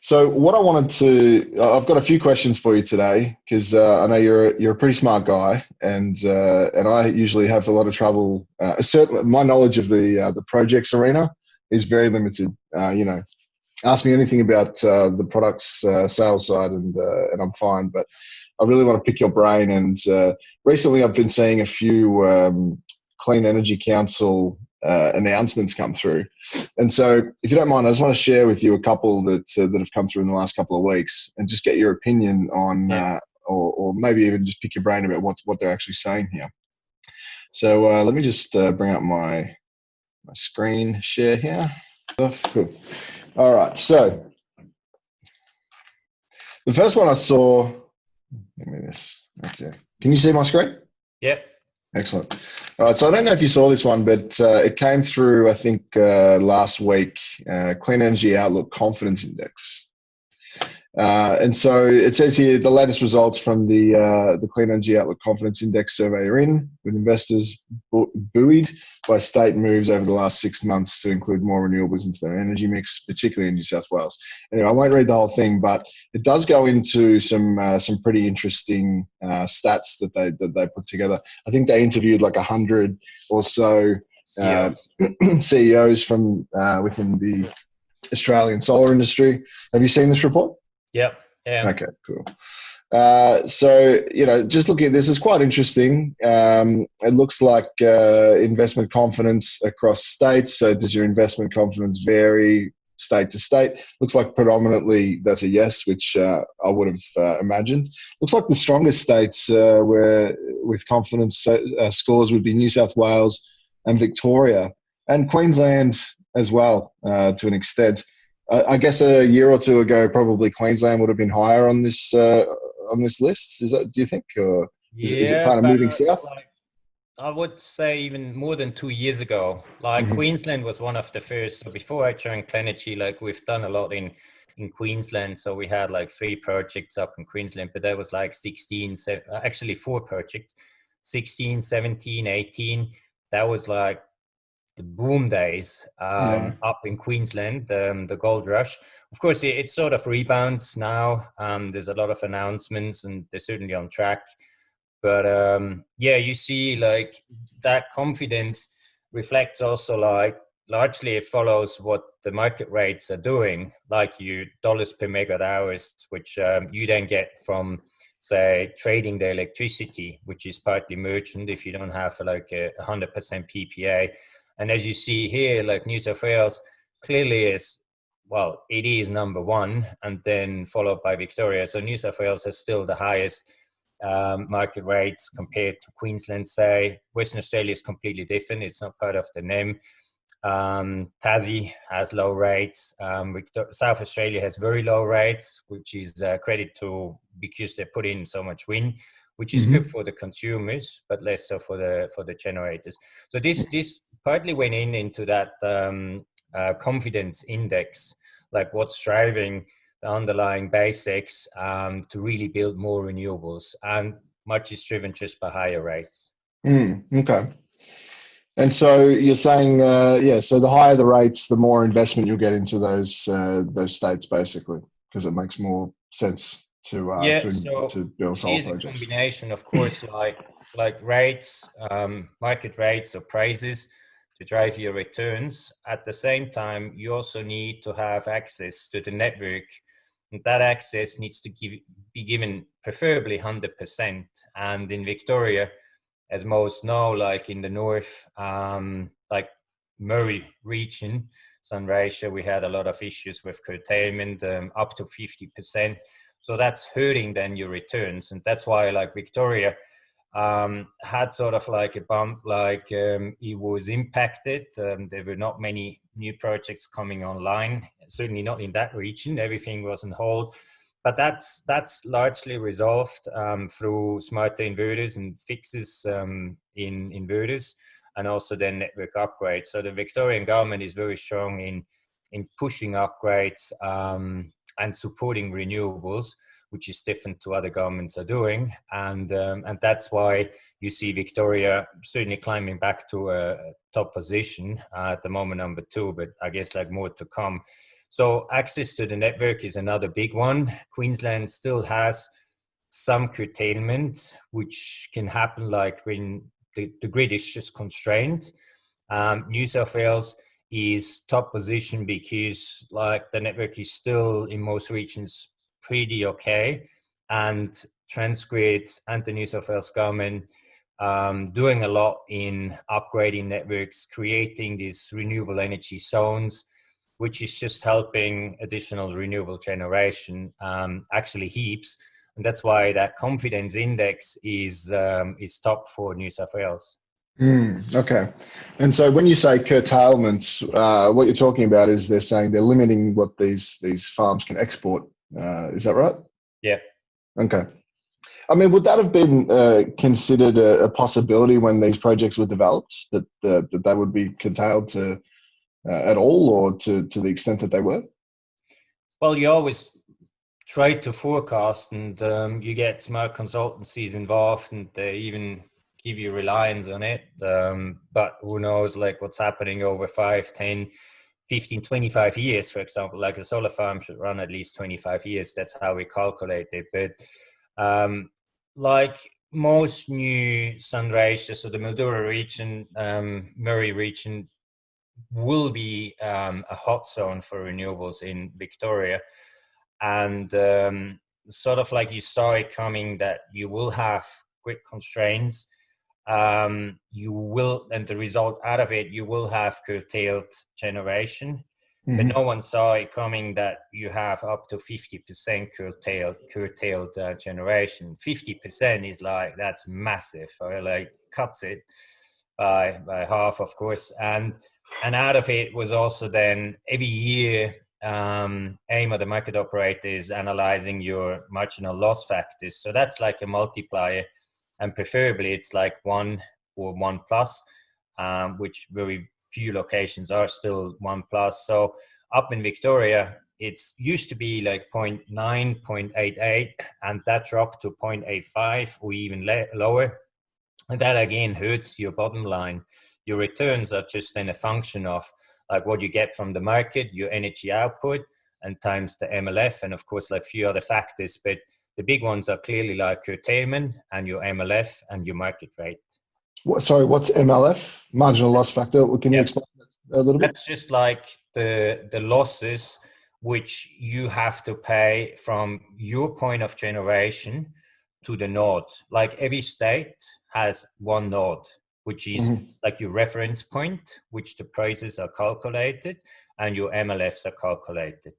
So what I wanted to, I've got a few questions for you today because I know you're a pretty smart guy, and I usually have a lot of trouble. Certainly, my knowledge of the projects arena is very limited. Ask me anything about the products sales side, and I'm fine. But I really want to pick your brain. And recently, I've been seeing a few Clean Energy Council announcements come through. And so, if you don't mind, I just want to share with you a couple that have come through in the last couple of weeks, and just get your opinion on, Yeah. or maybe even just pick your brain about what they're actually saying here. So let me just bring up my screen share here. Cool. All right. So the first one I saw. Give me this. Okay. Can you see my screen? Yep. Excellent. All right. So I don't know if you saw this one, but it came through, I think, last week. Clean Energy Outlook Confidence Index. And so it says here the latest results from the Clean Energy Outlook Confidence Index survey are in, with investors buoyed by state moves over the last 6 months to include more renewables into their energy mix, particularly in New South Wales. Anyway, I won't read the whole thing, but it does go into some pretty interesting stats that they put together. I think they interviewed like 100 or so CEO. CEOs from within the Australian solar industry. Have you seen this report? Yep. Yeah. Okay, cool. So, just looking at this is quite interesting. It looks like investment confidence across states. So does your investment confidence vary state to state? Looks like predominantly that's a yes, which I would have imagined. Looks like the strongest states where with confidence scores would be New South Wales and Victoria, and Queensland as well to an extent. I guess a year or two ago, probably Queensland would have been higher on this list. Is that? Do you think, or is it Yeah, kind of but moving south? like I would say even more than 2 years ago, like Mm-hmm. Queensland was one of the first. So before I joined Clenergy, like we've done a lot in Queensland. So we had like 3 projects up in Queensland, but that was like 16, actually 4 projects, 16, 17, 18. That was like the boom days Yeah. up in Queensland, the gold rush. Of course, it sort of rebounds now. There's a lot of announcements, and they're certainly on track. But yeah, you see, like that confidence reflects also like largely it follows what the market rates are doing, like you dollars per megawatt hours, which you then get from say trading the electricity, which is partly merchant if you don't have like a 100% PPA. And as you see here, like New South Wales clearly is, well, it is number one, and then followed by Victoria. So New South Wales has still the highest market rates compared to Queensland, say. Western Australia is completely different. It's not part of the NEM. Tassie has low rates. South Australia has very low rates, which is credit to because they put in so much wind, which is good Mm-hmm. for the consumers, but less so for the generators. So this partly went into that confidence index, like what's driving the underlying basics to really build more renewables, and much is driven just by higher rates. Okay. And so you're saying, yeah. So the higher the rates, the more investment you'll get into those states, basically, because it makes more sense to Yeah, so to build it solar is a projects. combination, of course, like rates, market rates or prices to drive your returns. At the same time, you also need to have access to the network, and that access needs to be given preferably 100%. And in Victoria, as most know, like in the north, like Murray region, Sunraysia, we had a lot of issues with curtailment, up to 50%. So that's hurting then your returns. And that's why like Victoria had sort of like a bump, like it was impacted. There were not many new projects coming online, certainly not in that region. Everything was on hold. But that's largely resolved through smarter inverters and fixes in inverters, and also then network upgrades. So the Victorian government is very strong in pushing upgrades and supporting renewables, which is different to other governments are doing, and that's why you see Victoria certainly climbing back to a top position at the moment, number 2. But I guess like more to come. So access to the network is another big one. Queensland still has some curtailment, which can happen like when the grid is just constrained. New South Wales is top position because like the network is still in most regions pretty okay, and Transgrid and the New South Wales government doing a lot in upgrading networks, creating these renewable energy zones, which is just helping additional renewable generation, actually heaps. And that's why that confidence index is top for New South Wales. Okay. And so when you say curtailments, what you're talking about is they're saying they're limiting what these farms can export. Is that right? Yeah. Okay. I mean, would that have been considered a possibility when these projects were developed, that that they would be curtailed to at all, or to the extent that they were? Well, you always try to forecast, and you get smart consultancies involved, and they even give you reliance on it. But who knows, like what's happening over 5, 10, 15, 25 years, for example, like a solar farm should run at least 25 years. That's how we calculate it. But like most new sun ranges, so the Mildura region, Murray region will be a hot zone for renewables in Victoria. And sort of like you saw it coming that you will have grid constraints. You will, and the result out of it, you will have curtailed generation. But no one saw it coming that you have up to 50% curtailed generation. 50% is like, that's massive. Or like cuts it by half, of course. And out of it was also then every year, aim of the market operator is analyzing your marginal loss factors. So that's like a multiplier, and preferably it's like 1 or 1 plus, which very few locations are still 1 plus. So up in Victoria, it's used to be like 0.9, 0.88, and that dropped to 0.85 or even lower. And that again hurts your bottom line. Your returns are just then a function of like what you get from the market, your energy output, and times the MLF, and of course like few other factors. But the big ones are clearly like curtailment and your MLF and your market rate. Sorry, what's MLF? Marginal loss factor. Can you explain that a little bit? That's just like the losses which you have to pay from your point of generation to the node. Like every state has one node, which is like your reference point, which the prices are calculated and your MLFs are calculated.